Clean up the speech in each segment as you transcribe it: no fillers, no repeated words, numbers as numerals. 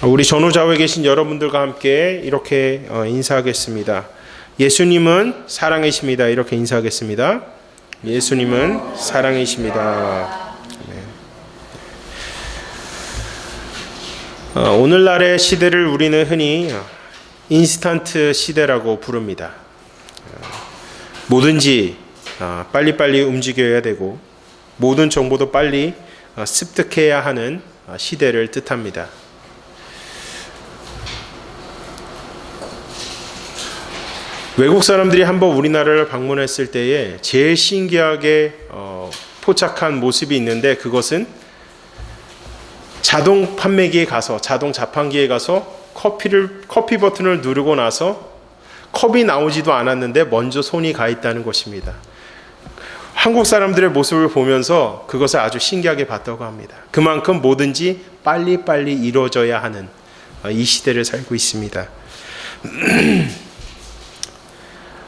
우리 전후좌우에 계신 여러분들과 함께 이렇게 인사하겠습니다. 예수님은 사랑이십니다. 이렇게 인사하겠습니다. 예수님은 사랑이십니다. 오늘날의 시대를 우리는 흔히 인스턴트 시대라고 부릅니다. 뭐든지 빨리빨리 움직여야 되고 모든 정보도 빨리 습득해야 하는 시대를 뜻합니다. 외국 사람들이 한번 우리나라를 방문했을 때에 제일 신기하게 포착한 모습이 있는데, 그것은 자동 판매기에 가서, 자동 자판기에 가서 커피 버튼을 누르고 나서 컵이 나오지도 않았는데 먼저 손이 가 있다는 것입니다. 한국 사람들의 모습을 보면서 그것을 아주 신기하게 봤다고 합니다. 그만큼 뭐든지 빨리빨리 이루어져야 하는 이 시대를 살고 있습니다.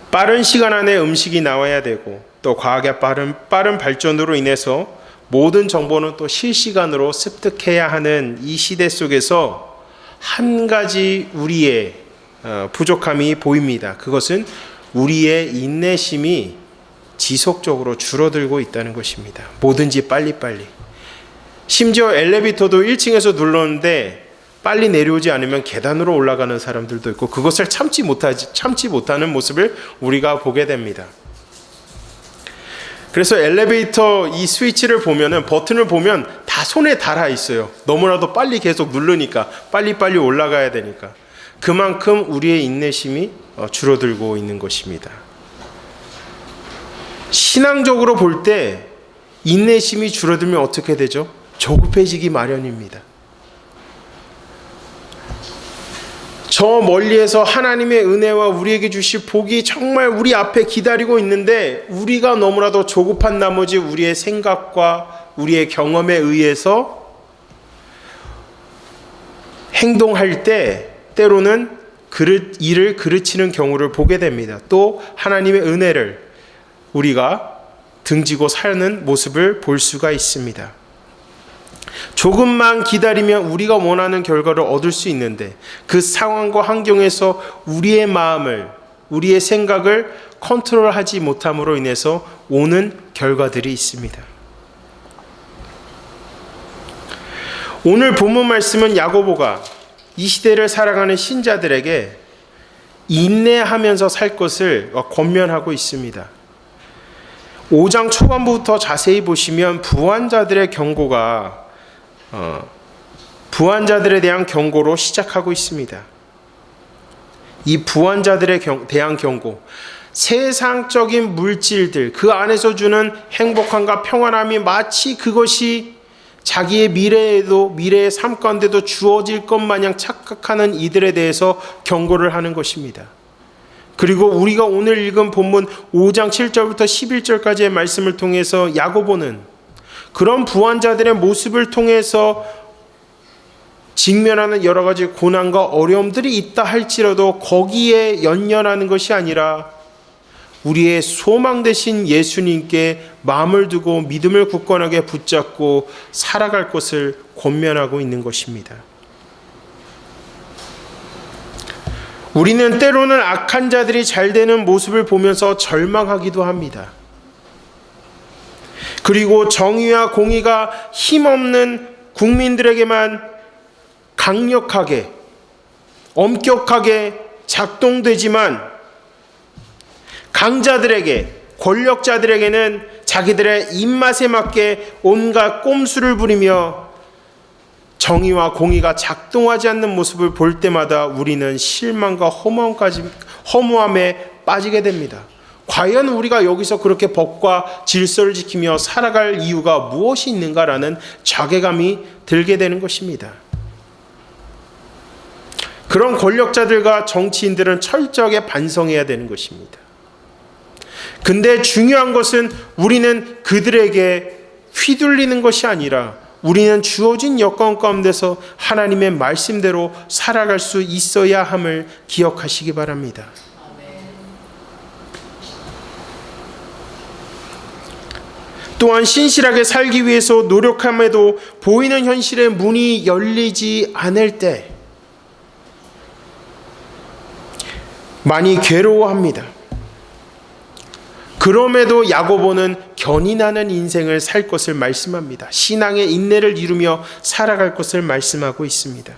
빠른 시간 안에 음식이 나와야 되고, 또 과학의 빠른 발전으로 인해서 모든 정보는 또 실시간으로 습득해야 하는 이 시대 속에서 한 가지 우리의 부족함이 보입니다. 그것은 우리의 인내심이 지속적으로 줄어들고 있다는 것입니다. 뭐든지 빨리빨리. 심지어 엘리베이터도 1층에서 눌렀는데 빨리 내려오지 않으면 계단으로 올라가는 사람들도 있고, 그것을 참지 못하는 모습을 우리가 보게 됩니다. 그래서 엘리베이터 이 스위치를 보면은, 버튼을 보면 다 손에 닿아 있어요. 너무나도 빨리 계속 누르니까, 빨리빨리 올라가야 되니까. 그만큼 우리의 인내심이 줄어들고 있는 것입니다. 신앙적으로 볼 때 인내심이 줄어들면 어떻게 되죠? 조급해지기 마련입니다. 저 멀리에서 하나님의 은혜와 우리에게 주실 복이 정말 우리 앞에 기다리고 있는데, 우리가 너무나도 조급한 나머지 우리의 생각과 우리의 경험에 의해서 행동할 때 때로는 일을 그르치는 경우를 보게 됩니다. 또 하나님의 은혜를 우리가 등지고 사는 모습을 볼 수가 있습니다. 조금만 기다리면 우리가 원하는 결과를 얻을 수 있는데, 그 상황과 환경에서 우리의 마음을, 우리의 생각을 컨트롤하지 못함으로 인해서 오는 결과들이 있습니다. 오늘 본문 말씀은 야고보가 이 시대를 살아가는 신자들에게 인내하면서 살 것을 권면하고 있습니다. 5장 초반부터 자세히 보시면 부한자들에 대한 경고로 시작하고 있습니다. 이 부한자들에 대한 경고, 세상적인 물질들, 그 안에서 주는 행복함과 평안함이 마치 그것이 자기의 미래의 삶 가운데도 주어질 것 마냥 착각하는 이들에 대해서 경고를 하는 것입니다. 그리고 우리가 오늘 읽은 본문 5장 7절부터 11절까지의 말씀을 통해서 야고보는 그런 부한자들의 모습을 통해서 직면하는 여러 가지 고난과 어려움들이 있다 할지라도 거기에 연연하는 것이 아니라 우리의 소망 되신 예수님께 마음을 두고 믿음을 굳건하게 붙잡고 살아갈 것을 권면하고 있는 것입니다. 우리는 때로는 악한 자들이 잘 되는 모습을 보면서 절망하기도 합니다. 그리고 정의와 공의가 힘없는 국민들에게만 강력하게, 엄격하게 작동되지만, 강자들에게, 권력자들에게는 자기들의 입맛에 맞게 온갖 꼼수를 부리며 정의와 공의가 작동하지 않는 모습을 볼 때마다 우리는 실망과 허무함에 빠지게 됩니다. 과연 우리가 여기서 그렇게 법과 질서를 지키며 살아갈 이유가 무엇이 있는가라는 자괴감이 들게 되는 것입니다. 그런 권력자들과 정치인들은 철저하게 반성해야 되는 것입니다. 근데 중요한 것은 우리는 그들에게 휘둘리는 것이 아니라 우리는 주어진 여건 가운데서 하나님의 말씀대로 살아갈 수 있어야 함을 기억하시기 바랍니다. 또한 신실하게 살기 위해서 노력함에도 보이는 현실의 문이 열리지 않을 때, 많이 괴로워합니다. 그럼에도 야고보는 견인하는 인생을 살 것을 말씀합니다. 신앙의 인내를 이루며 살아갈 것을 말씀하고 있습니다.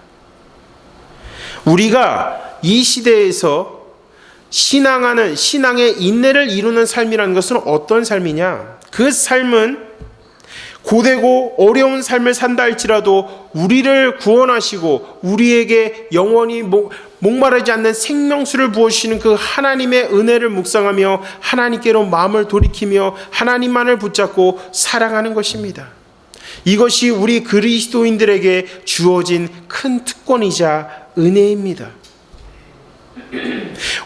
우리가 이 시대에서 신앙의 인내를 이루는 삶이라는 것은 어떤 삶이냐? 그 삶은 고되고 어려운 삶을 산다 할지라도 우리를 구원하시고 우리에게 영원히 목마르지 않는 생명수를 부어주시는 그 하나님의 은혜를 묵상하며 하나님께로 마음을 돌이키며 하나님만을 붙잡고 살아가는 것입니다. 이것이 우리 그리스도인들에게 주어진 큰 특권이자 은혜입니다.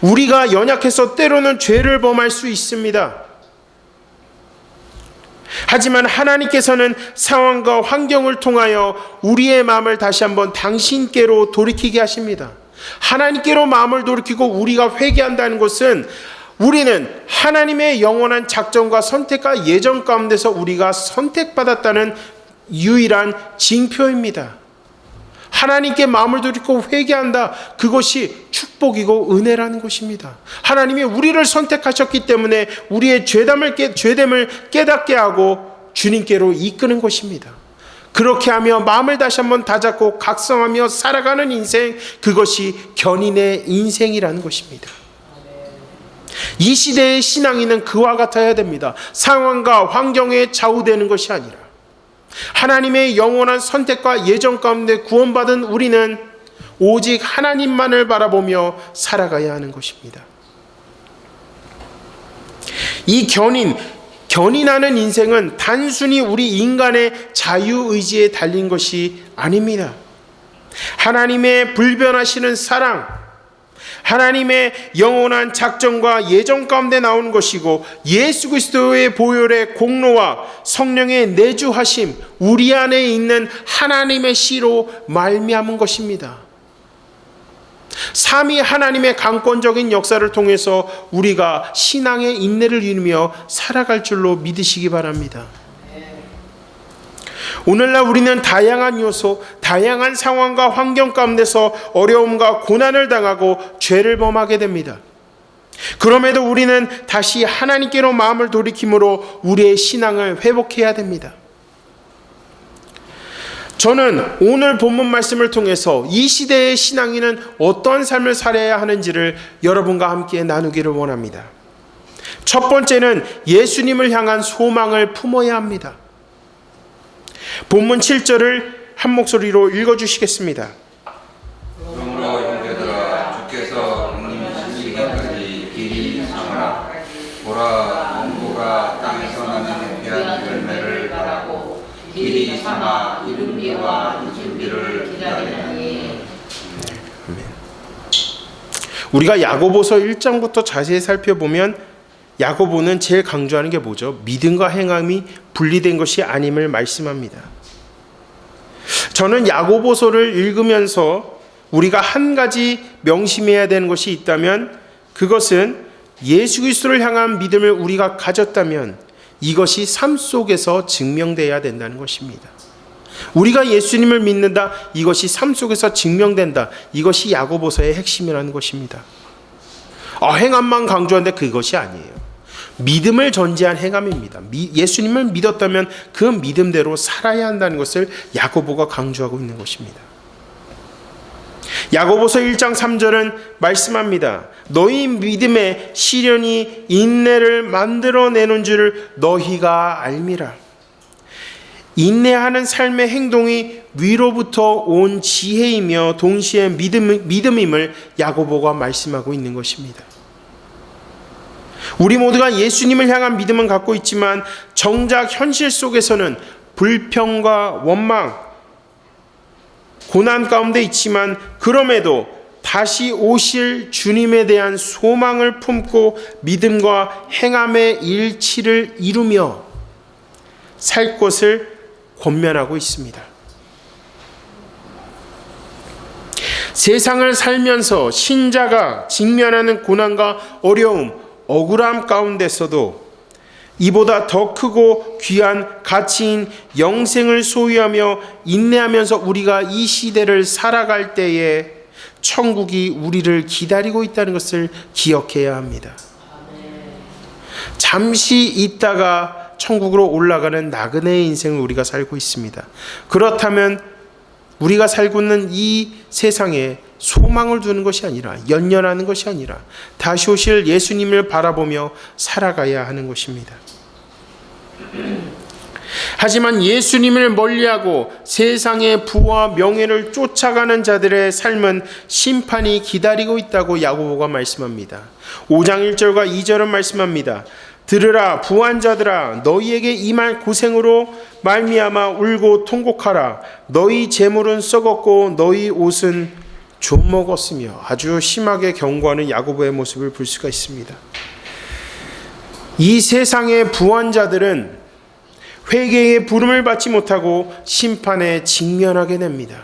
우리가 연약해서 때로는 죄를 범할 수 있습니다. 하지만 하나님께서는 상황과 환경을 통하여 우리의 마음을 다시 한번 당신께로 돌이키게 하십니다. 하나님께로 마음을 돌이키고 우리가 회개한다는 것은 우리는 하나님의 영원한 작정과 선택과 예정 가운데서 우리가 선택받았다는 유일한 징표입니다. 하나님께 마음을 돌이키고 회개한다. 그것이 축복이고 은혜라는 것입니다. 하나님이 우리를 선택하셨기 때문에 우리의 죄됨을 깨닫게 하고 주님께로 이끄는 것입니다. 그렇게 하며 마음을 다시 한번 다잡고 각성하며 살아가는 인생, 그것이 견인의 인생이라는 것입니다. 이 시대의 신앙인은 그와 같아야 됩니다. 상황과 환경에 좌우되는 것이 아니라 하나님의 영원한 선택과 예정 가운데 구원받은 우리는 오직 하나님만을 바라보며 살아가야 하는 것입니다. 이 견인하는 인생은 단순히 우리 인간의 자유의지에 달린 것이 아닙니다. 하나님의 불변하시는 사랑, 하나님의 영원한 작정과 예정 가운데 나오는 것이고 예수 그리스도의 보혈의 공로와 성령의 내주하심, 우리 안에 있는 하나님의 씨로 말미암은 것입니다. 삼위 하나님의 강권적인 역사를 통해서 우리가 신앙의 인내를 이루며 살아갈 줄로 믿으시기 바랍니다. 오늘날 우리는 다양한 요소, 다양한 상황과 환경 가운데서 어려움과 고난을 당하고 죄를 범하게 됩니다. 그럼에도 우리는 다시 하나님께로 마음을 돌이킴으로 우리의 신앙을 회복해야 됩니다. 저는 오늘 본문 말씀을 통해서 이 시대의 신앙인은 어떤 삶을 살아야 하는지를 여러분과 함께 나누기를 원합니다. 첫 번째는 예수님을 향한 소망을 품어야 합니다. 본문 7절을 한 목소리로 읽어주시겠습니다. 그러므로 형제들아, 주께서 강림하시기까지 길이 참으라. 보라, 농부가 땅에서 나는 귀한 열매를 바라고 길이 참아 이른 비와 늦은 비를 기다리나니. 우리가 야고보서 1장부터 자세히 살펴보면 야고보는 제일 강조하는 게 뭐죠? 믿음과 행함이 분리된 것이 아님을 말씀합니다. 저는 야고보서를 읽으면서 우리가 한 가지 명심해야 되는 것이 있다면 그것은 예수 그리스도를 향한 믿음을 우리가 가졌다면 이것이 삶 속에서 증명돼야 된다는 것입니다. 우리가 예수님을 믿는다, 이것이 삶 속에서 증명된다. 이것이 야고보서의 핵심이라는 것입니다. 행함만 강조하는데 그것이 아니에요. 믿음을 전제한 행함입니다. 예수님을 믿었다면 그 믿음대로 살아야 한다는 것을 야고보가 강조하고 있는 것입니다. 야고보서 1장 3절은 말씀합니다. 너희 믿음의 시련이 인내를 만들어내는 줄을 너희가 알미라. 인내하는 삶의 행동이 위로부터 온 지혜이며 동시에 믿음임을 야고보가 말씀하고 있는 것입니다. 우리 모두가 예수님을 향한 믿음은 갖고 있지만 정작 현실 속에서는 불평과 원망, 고난 가운데 있지만 그럼에도 다시 오실 주님에 대한 소망을 품고 믿음과 행함의 일치를 이루며 살 것을 권면하고 있습니다. 세상을 살면서 신자가 직면하는 고난과 어려움, 억울함 가운데서도 이보다 더 크고 귀한 가치인 영생을 소유하며 인내하면서 우리가 이 시대를 살아갈 때에 천국이 우리를 기다리고 있다는 것을 기억해야 합니다. 잠시 있다가 천국으로 올라가는 나그네의 인생을 우리가 살고 있습니다. 그렇다면 우리가 살고 있는 이 세상에 소망을 두는 것이 아니라, 연연하는 것이 아니라 다시 오실 예수님을 바라보며 살아가야 하는 것입니다. 하지만 예수님을 멀리하고 세상의 부와 명예를 쫓아가는 자들의 삶은 심판이 기다리고 있다고 야고보가 말씀합니다. 5장 1절과 2절은 말씀합니다. 들으라 부한 자들아, 너희에게 임할 고생으로 말미암아 울고 통곡하라. 너희 재물은 썩었고 너희 옷은 좀 먹었으며. 아주 심하게 경고하는 야고보의 모습을 볼 수가 있습니다. 이 세상의 부한 자들은 회개의 부름을 받지 못하고 심판에 직면하게 됩니다.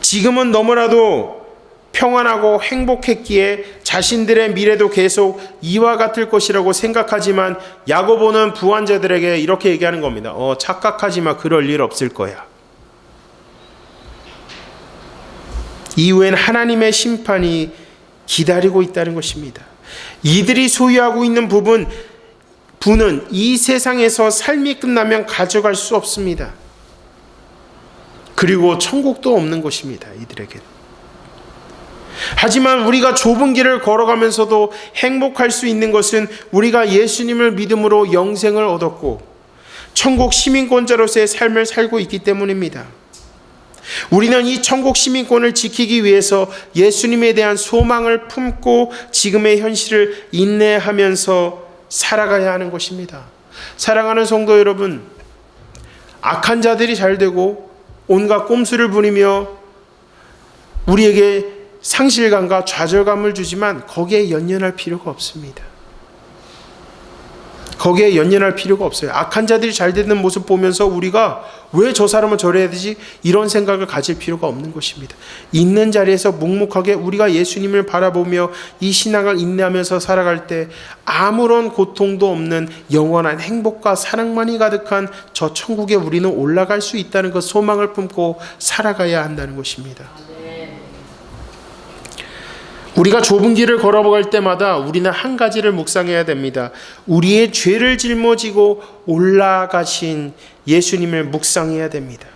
지금은 너무나도 평안하고 행복했기에 자신들의 미래도 계속 이와 같을 것이라고 생각하지만 야고보는 부한 자들에게 이렇게 얘기하는 겁니다. 착각하지 마. 그럴 일 없을 거야. 이후엔 하나님의 심판이 기다리고 있다는 것입니다. 이들이 소유하고 있는 부는 이 세상에서 삶이 끝나면 가져갈 수 없습니다. 그리고 천국도 없는 것입니다. 이들에게는. 하지만 우리가 좁은 길을 걸어가면서도 행복할 수 있는 것은 우리가 예수님을 믿음으로 영생을 얻었고 천국 시민권자로서의 삶을 살고 있기 때문입니다. 우리는 이 천국 시민권을 지키기 위해서 예수님에 대한 소망을 품고 지금의 현실을 인내하면서 살아가야 하는 것입니다. 사랑하는 성도 여러분, 악한 자들이 잘 되고 온갖 꼼수를 부리며 우리에게 상실감과 좌절감을 주지만 거기에 연연할 필요가 없습니다. 거기에 연연할 필요가 없어요. 악한 자들이 잘 되는 모습 보면서 우리가 왜 저 사람은 저래야 되지? 이런 생각을 가질 필요가 없는 것입니다. 있는 자리에서 묵묵하게 우리가 예수님을 바라보며 이 신앙을 인내하면서 살아갈 때 아무런 고통도 없는 영원한 행복과 사랑만이 가득한 저 천국에 우리는 올라갈 수 있다는 그 소망을 품고 살아가야 한다는 것입니다. 우리가 좁은 길을 걸어갈 때마다 우리는 한 가지를 묵상해야 됩니다. 우리의 죄를 짊어지고 올라가신 예수님을 묵상해야 됩니다.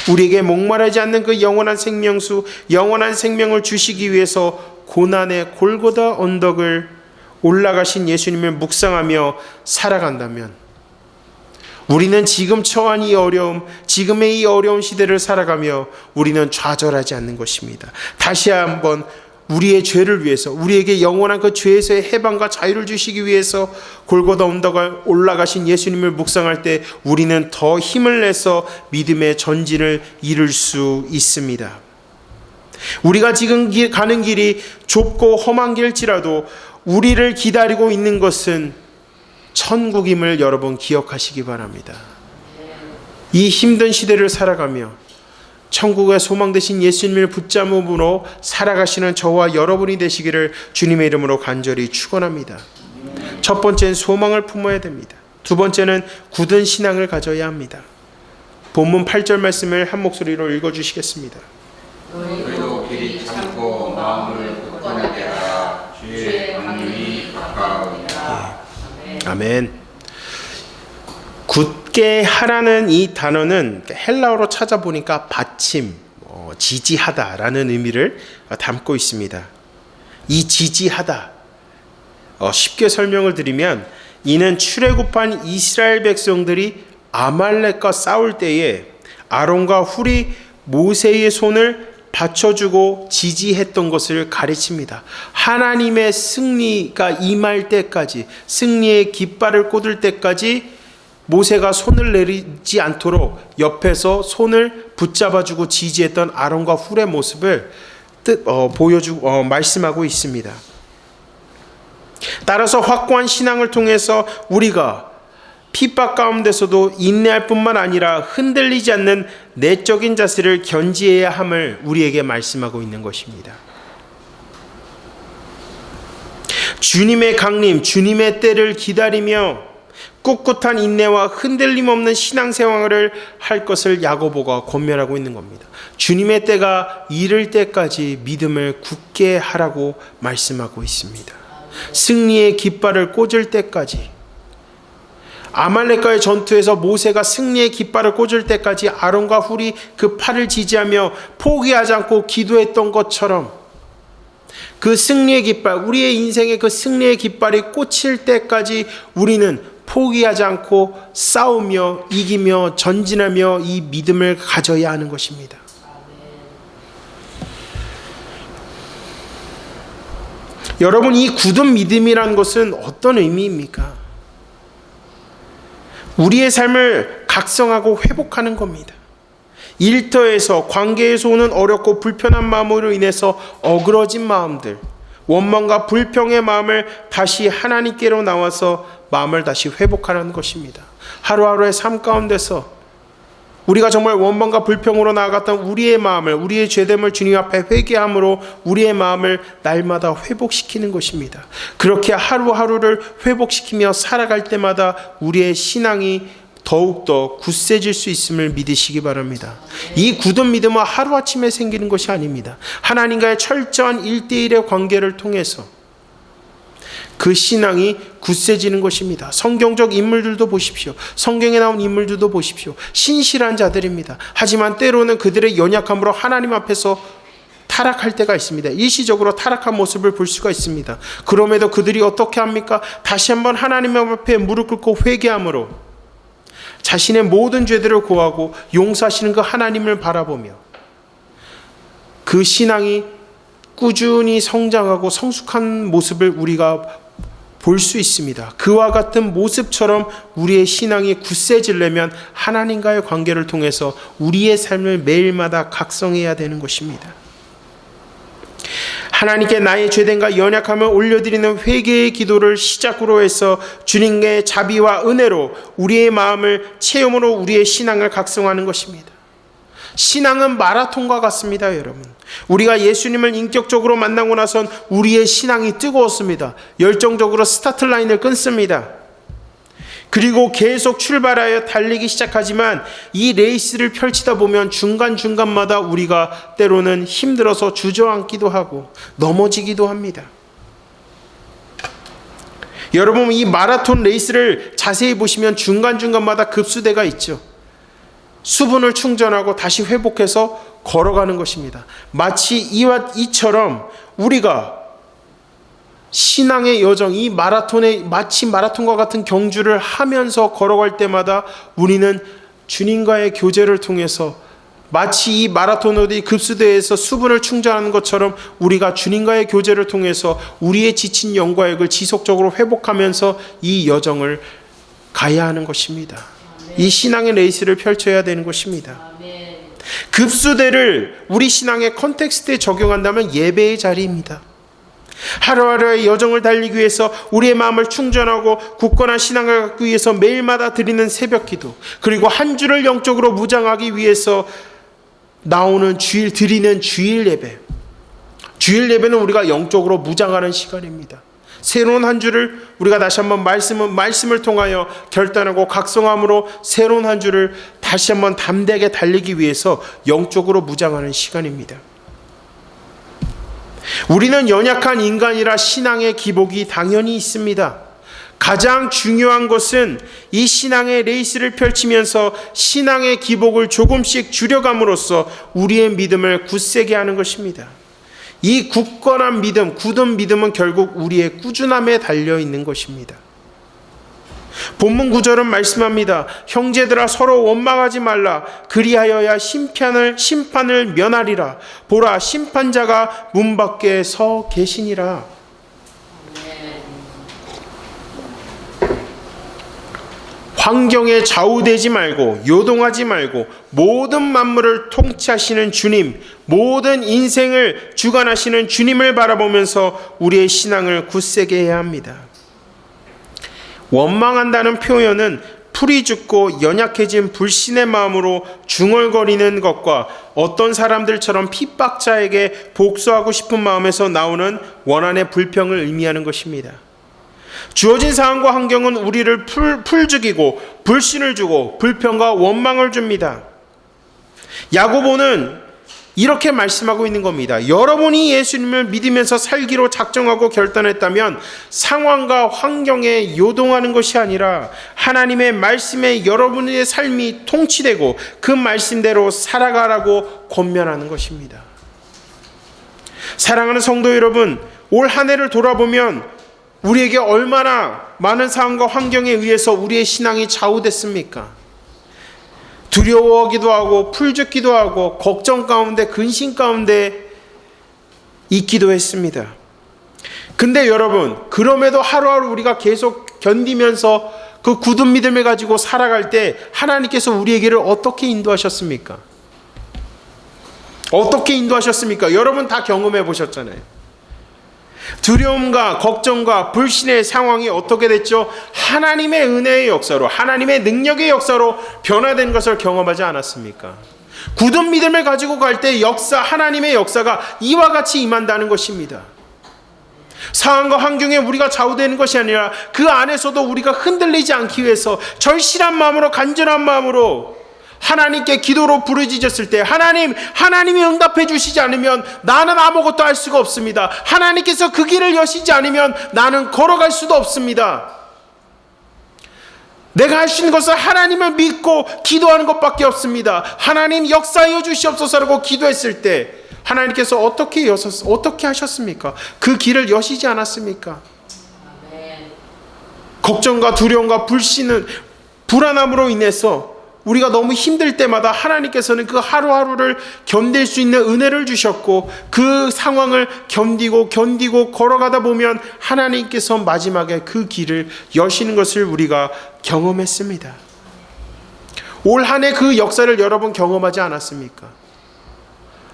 우리에게 목마르지 않는 그 영원한 생명수, 영원한 생명을 주시기 위해서 고난의 골고다 언덕을 올라가신 예수님을 묵상하며 살아간다면 우리는 지금 처한 이 어려움, 지금의 이 어려운 시대를 살아가며 우리는 좌절하지 않는 것입니다. 다시 한번 우리의 죄를 위해서, 우리에게 영원한 그 죄에서의 해방과 자유를 주시기 위해서 골고다 언덕을 올라가신 예수님을 묵상할 때 우리는 더 힘을 내서 믿음의 전진을 이룰 수 있습니다. 우리가 지금 가는 길이 좁고 험한 길일지라도 우리를 기다리고 있는 것은 천국임을 여러분 기억하시기 바랍니다. 이 힘든 시대를 살아가며 천국의 소망 되신 예수님을 붙잡음으로 살아가시는 저와 여러분이 되시기를 주님의 이름으로 간절히 축원합니다. 첫 번째는 소망을 품어야 됩니다. 두 번째는 굳은 신앙을 가져야 합니다. 본문 8절 말씀을 한 목소리로 읽어주시겠습니다. 너희도 길이 참고 마음을 굳건하게 하라. 주의 강림이 가까우니라. 아멘. 굳게 하라는 이 단어는 헬라어로 찾아보니까 받침, 지지하다라는 의미를 담고 있습니다. 이 지지하다, 쉽게 설명을 드리면 이는 출애굽한 이스라엘 백성들이 아말렉과 싸울 때에 아론과 훌이 모세의 손을 받쳐주고 지지했던 것을 가르칩니다. 하나님의 승리가 임할 때까지, 승리의 깃발을 꽂을 때까지 모세가 손을 내리지 않도록 옆에서 손을 붙잡아주고 지지했던 아론과 훌의 모습을 보여주고 말씀하고 있습니다. 따라서 확고한 신앙을 통해서 우리가 핍박 가운데서도 인내할 뿐만 아니라 흔들리지 않는 내적인 자세를 견지해야 함을 우리에게 말씀하고 있는 것입니다. 주님의 강림, 주님의 때를 기다리며 꿋꿋한 인내와 흔들림 없는 신앙생활을 할 것을 야고보가 권면하고 있는 겁니다. 주님의 때가 이를 때까지 믿음을 굳게 하라고 말씀하고 있습니다. 승리의 깃발을 꽂을 때까지, 아말렉과의 전투에서 모세가 승리의 깃발을 꽂을 때까지 아론과 훌이 그 팔을 지지하며 포기하지 않고 기도했던 것처럼, 그 승리의 깃발, 우리의 인생의 그 승리의 깃발이 꽂힐 때까지 우리는 포기하지 않고 싸우며 이기며 전진하며 이 믿음을 가져야 하는 것입니다. 여러분, 이 굳은 믿음이라는 것은 어떤 의미입니까? 우리의 삶을 각성하고 회복하는 겁니다. 일터에서, 관계에서 오는 어렵고 불편한 마음으로 인해서 어그러진 마음들, 원망과 불평의 마음을 다시 하나님께로 나와서 마음을 다시 회복하는 것입니다. 하루하루의 삶 가운데서 우리가 정말 원망과 불평으로 나아갔던 우리의 마음을, 우리의 죄됨을 주님 앞에 회개함으로 우리의 마음을 날마다 회복시키는 것입니다. 그렇게 하루하루를 회복시키며 살아갈 때마다 우리의 신앙이 더욱더 굳세질 수 있음을 믿으시기 바랍니다. 이 굳은 믿음은 하루아침에 생기는 것이 아닙니다. 하나님과의 철저한 1:1의 관계를 통해서 그 신앙이 굳세지는 것입니다. 성경적 인물들도 보십시오. 성경에 나온 인물들도 보십시오. 신실한 자들입니다. 하지만 때로는 그들의 연약함으로 하나님 앞에서 타락할 때가 있습니다. 일시적으로 타락한 모습을 볼 수가 있습니다. 그럼에도 그들이 어떻게 합니까? 다시 한번 하나님 앞에 무릎 꿇고 회개함으로 자신의 모든 죄들을 고하고 용서하시는 그 하나님을 바라보며 그 신앙이 꾸준히 성장하고 성숙한 모습을 우리가 볼 수 있습니다. 그와 같은 모습처럼 우리의 신앙이 굳세지려면 하나님과의 관계를 통해서 우리의 삶을 매일마다 각성해야 되는 것입니다. 하나님께 나의 죄됨과 연약함을 올려드리는 회개의 기도를 시작으로 해서 주님의 자비와 은혜로 우리의 마음을 체험으로 우리의 신앙을 각성하는 것입니다. 신앙은 마라톤과 같습니다, 여러분. 우리가 예수님을 인격적으로 만나고 나선 우리의 신앙이 뜨거웠습니다. 열정적으로 스타트 라인을 끊습니다. 그리고 계속 출발하여 달리기 시작하지만 이 레이스를 펼치다 보면 중간중간마다 우리가 때로는 힘들어서 주저앉기도 하고 넘어지기도 합니다. 여러분, 이 마라톤 레이스를 자세히 보시면 중간중간마다 급수대가 있죠. 수분을 충전하고 다시 회복해서 걸어가는 것입니다. 마치 이처럼 우리가 신앙의 여정, 이 마라톤의 마치 마라톤과 같은 경주를 하면서 걸어갈 때마다 우리는 주님과의 교제를 통해서 마치 이 마라톤의 급수대에서 수분을 충전하는 것처럼 우리가 주님과의 교제를 통해서 우리의 지친 영과 액을 지속적으로 회복하면서 이 여정을 가야 하는 것입니다. 이 신앙의 레이스를 펼쳐야 되는 것입니다. 급수대를 우리 신앙의 컨텍스트에 적용한다면 예배의 자리입니다. 하루하루의 여정을 달리기 위해서 우리의 마음을 충전하고 굳건한 신앙을 갖기 위해서 매일마다 드리는 새벽 기도, 그리고 한 주를 영적으로 무장하기 위해서 드리는 주일 예배. 주일 예배는 우리가 영적으로 무장하는 시간입니다. 새로운 한 주를 우리가 다시 한번 말씀을 통하여 결단하고 각성함으로 새로운 한 주를 다시 한번 담대하게 달리기 위해서 영적으로 무장하는 시간입니다. 우리는 연약한 인간이라 신앙의 기복이 당연히 있습니다. 가장 중요한 것은 이 신앙의 레이스를 펼치면서 신앙의 기복을 조금씩 줄여감으로써 우리의 믿음을 굳세게 하는 것입니다. 이 굳건한 믿음, 굳은 믿음은 결국 우리의 꾸준함에 달려있는 것입니다. 본문 9절은 말씀합니다. 형제들아, 서로 원망하지 말라. 그리하여야 심판을 면하리라. 보라, 심판자가 문 밖에 서 계시니라. 환경에 좌우되지 말고 요동하지 말고 모든 만물을 통치하시는 주님, 모든 인생을 주관하시는 주님을 바라보면서 우리의 신앙을 굳세게 해야 합니다. 원망한다는 표현은 풀이 죽고 연약해진 불신의 마음으로 중얼거리는 것과 어떤 사람들처럼 핍박자에게 복수하고 싶은 마음에서 나오는 원한의 불평을 의미하는 것입니다. 주어진 상황과 환경은 우리를 풀죽이고 불신을 주고 불평과 원망을 줍니다. 야고보는 이렇게 말씀하고 있는 겁니다. 여러분이 예수님을 믿으면서 살기로 작정하고 결단했다면 상황과 환경에 요동하는 것이 아니라 하나님의 말씀에 여러분의 삶이 통치되고 그 말씀대로 살아가라고 권면하는 것입니다. 사랑하는 성도 여러분, 올 한 해를 돌아보면 우리에게 얼마나 많은 상황과 환경에 의해서 우리의 신앙이 좌우됐습니까? 두려워하기도 하고 풀죽기도 하고 걱정 가운데 근심 가운데 있기도 했습니다. 근데 여러분, 그럼에도 하루하루 우리가 계속 견디면서 그 굳은 믿음을 가지고 살아갈 때 하나님께서 우리에게를 어떻게 인도하셨습니까? 어떻게 인도하셨습니까? 여러분 다 경험해 보셨잖아요. 두려움과 걱정과 불신의 상황이 어떻게 됐죠? 하나님의 은혜의 역사로, 하나님의 능력의 역사로 변화된 것을 경험하지 않았습니까? 굳은 믿음을 가지고 갈 때 하나님의 역사가 이와 같이 임한다는 것입니다. 상황과 환경에 우리가 좌우되는 것이 아니라 그 안에서도 우리가 흔들리지 않기 위해서 절실한 마음으로, 간절한 마음으로 하나님께 기도로 부르짖었을 때 하나님이 응답해 주시지 않으면 나는 아무것도 할 수가 없습니다. 하나님께서 그 길을 여시지 않으면 나는 걸어갈 수도 없습니다. 내가 할 수 있는 것은 하나님을 믿고 기도하는 것밖에 없습니다. 하나님 역사하여 주시옵소서라고 기도했을 때 하나님께서 어떻게 하셨습니까? 그 길을 여시지 않았습니까? 걱정과 두려움과 불안함으로 인해서 우리가 너무 힘들 때마다 하나님께서는 그 하루하루를 견딜 수 있는 은혜를 주셨고 그 상황을 견디고 걸어가다 보면 하나님께서 마지막에 그 길을 여시는 것을 우리가 경험했습니다. 올 한 해 그 역사를 여러분 경험하지 않았습니까?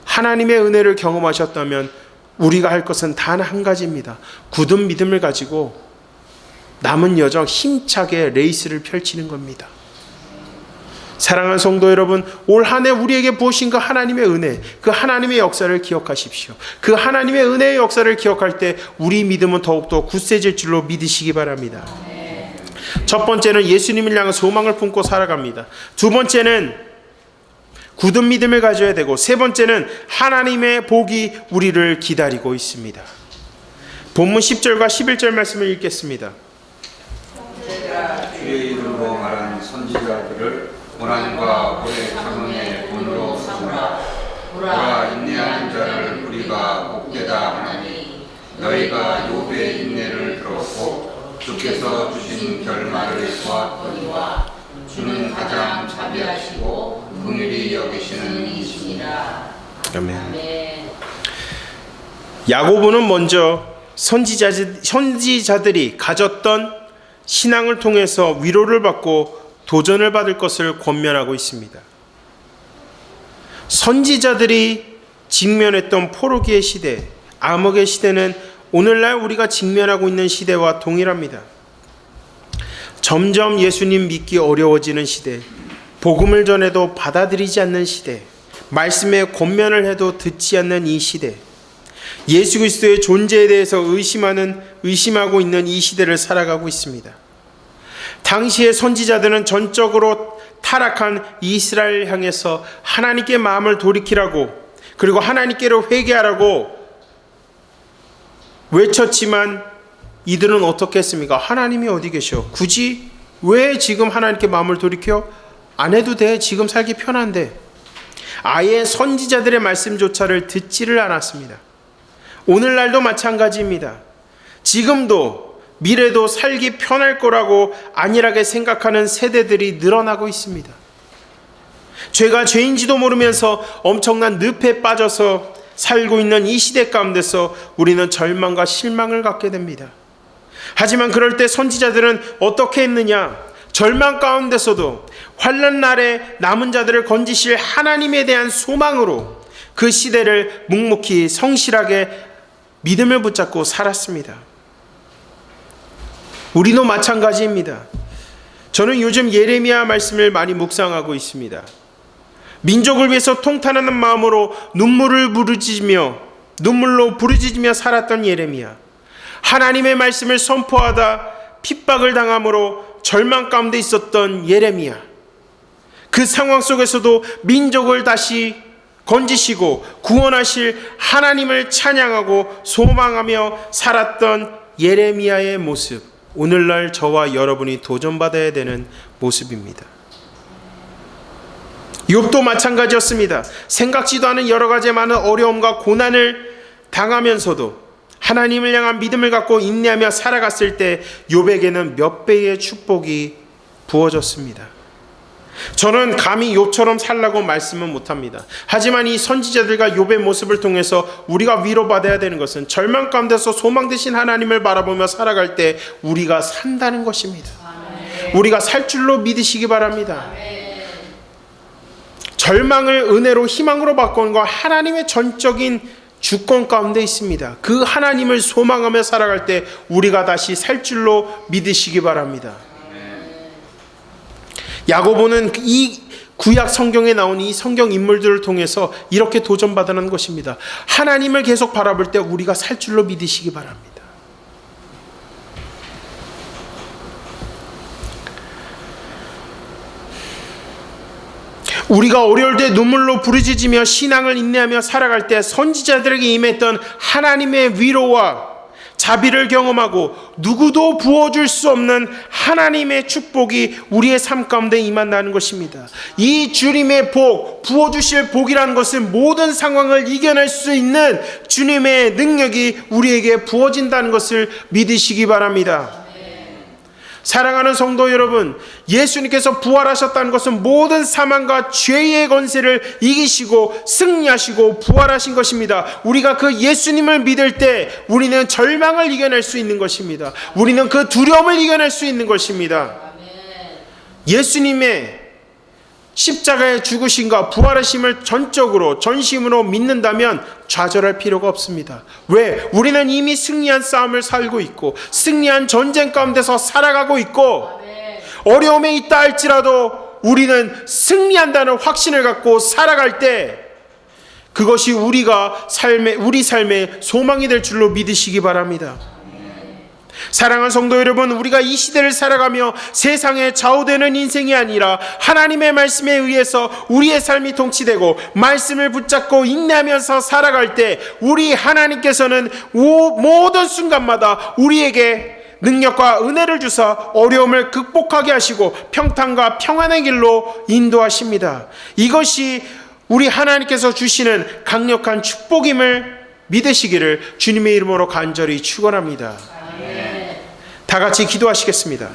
하나님의 은혜를 경험하셨다면 우리가 할 것은 단 한 가지입니다. 굳은 믿음을 가지고 남은 여정 힘차게 레이스를 펼치는 겁니다. 사랑하는 성도 여러분, 올 한 해 우리에게 부으신 그 하나님의 은혜, 그 하나님의 역사를 기억하십시오. 그 하나님의 은혜의 역사를 기억할 때 우리 믿음은 더욱더 굳세질 줄로 믿으시기 바랍니다. 첫 번째는 예수님을 향한 소망을 품고 살아갑니다. 두 번째는 굳은 믿음을 가져야 되고, 세 번째는 하나님의 복이 우리를 기다리고 있습니다. 본문 10절과 11절 말씀을 읽겠습니다. 주의 이름으로 말한 선지자들을 고난과 오래 참음의 본으로 삼으라. 보라, 인내하는 자를 우리가 복되다 하나니 너희가 욥의 인내를 들었고 주께서 주신 결말을 보았거니와 주는 가장 자비하시고 긍휼히 여기시는 이시니라. 아멘. 야고보는 먼저 선지자들이 가졌던 신앙을 통해서 위로를 받고 도전을 받을 것을 권면하고 있습니다. 선지자들이 직면했던 포로기의 시대, 암흑의 시대는 오늘날 우리가 직면하고 있는 시대와 동일합니다. 점점 예수님 믿기 어려워지는 시대, 복음을 전해도 받아들이지 않는 시대, 말씀에 권면을 해도 듣지 않는 이 시대, 예수 그리스도의 존재에 대해서 의심하고 있는 이 시대를 살아가고 있습니다. 당시의 선지자들은 전적으로 타락한 이스라엘을 향해서 하나님께 마음을 돌이키라고, 그리고 하나님께로 회개하라고 외쳤지만 이들은 어떻게 했습니까? 하나님이 어디 계셔? 굳이 왜 지금 하나님께 마음을 돌이켜? 안 해도 돼. 지금 살기 편한데. 아예 선지자들의 말씀조차를 듣지를 않았습니다. 오늘날도 마찬가지입니다. 지금도 미래도 살기 편할 거라고 안일하게 생각하는 세대들이 늘어나고 있습니다. 죄가 죄인지도 모르면서 엄청난 늪에 빠져서 살고 있는 이 시대 가운데서 우리는 절망과 실망을 갖게 됩니다. 하지만 그럴 때 선지자들은 어떻게 했느냐? 절망 가운데서도 환난 날에 남은 자들을 건지실 하나님에 대한 소망으로 그 시대를 묵묵히 성실하게 믿음을 붙잡고 살았습니다. 우리도 마찬가지입니다. 저는 요즘 예레미야 말씀을 많이 묵상하고 있습니다. 민족을 위해서 통탄하는 마음으로 눈물로 부르짖으며 살았던 예레미야. 하나님의 말씀을 선포하다 핍박을 당함으로 절망 가운데 있었던 예레미야. 그 상황 속에서도 민족을 다시 건지시고 구원하실 하나님을 찬양하고 소망하며 살았던 예레미야의 모습, 오늘날 저와 여러분이 도전받아야 되는 모습입니다. 욥도 마찬가지였습니다. 생각지도 않은 여러 가지 많은 어려움과 고난을 당하면서도 하나님을 향한 믿음을 갖고 인내하며 살아갔을 때 욥에게는 몇 배의 축복이 부어졌습니다. 저는 감히 욥처럼 살라고 말씀은 못합니다. 하지만 이 선지자들과 욥의 모습을 통해서 우리가 위로받아야 되는 것은 절망 가운데서 소망 되신 하나님을 바라보며 살아갈 때 우리가 산다는 것입니다. 우리가 살 줄로 믿으시기 바랍니다. 절망을 은혜로 희망으로 바꾸는 건 하나님의 전적인 주권 가운데 있습니다. 그 하나님을 소망하며 살아갈 때 우리가 다시 살 줄로 믿으시기 바랍니다. 야고보는 이 구약 성경에 나온 이 성경 인물들을 통해서 이렇게 도전받아낸 것입니다. 하나님을 계속 바라볼 때 우리가 살 줄로 믿으시기 바랍니다. 우리가 어려울 때 눈물로 부르짖으며 신앙을 인내하며 살아갈 때 선지자들에게 임했던 하나님의 위로와 자비를 경험하고 누구도 부어줄 수 없는 하나님의 축복이 우리의 삶 가운데 임한다는 것입니다. 이 주님의 복, 부어주실 복이라는 것은 모든 상황을 이겨낼 수 있는 주님의 능력이 우리에게 부어진다는 것을 믿으시기 바랍니다. 사랑하는 성도 여러분, 예수님께서 부활하셨다는 것은 모든 사망과 죄의 권세를 이기시고 승리하시고 부활하신 것입니다. 우리가 그 예수님을 믿을 때 우리는 절망을 이겨낼 수 있는 것입니다. 우리는 그 두려움을 이겨낼 수 있는 것입니다. 예수님의 십자가의 죽으심과 부활하심을 전적으로 전심으로 믿는다면 좌절할 필요가 없습니다. 왜? 우리는 이미 승리한 싸움을 살고 있고 승리한 전쟁 가운데서 살아가고 있고 어려움에 있다 할지라도 우리는 승리한다는 확신을 갖고 살아갈 때 그것이 우리 삶의 소망이 될 줄로 믿으시기 바랍니다. 사랑하는 성도 여러분, 우리가 이 시대를 살아가며 세상에 좌우되는 인생이 아니라 하나님의 말씀에 의해서 우리의 삶이 통치되고 말씀을 붙잡고 인내하면서 살아갈 때 우리 하나님께서는 모든 순간마다 우리에게 능력과 은혜를 주사 어려움을 극복하게 하시고 평탄과 평안의 길로 인도하십니다. 이것이 우리 하나님께서 주시는 강력한 축복임을 믿으시기를 주님의 이름으로 간절히 축원합니다. 다 같이 기도하시겠습니다.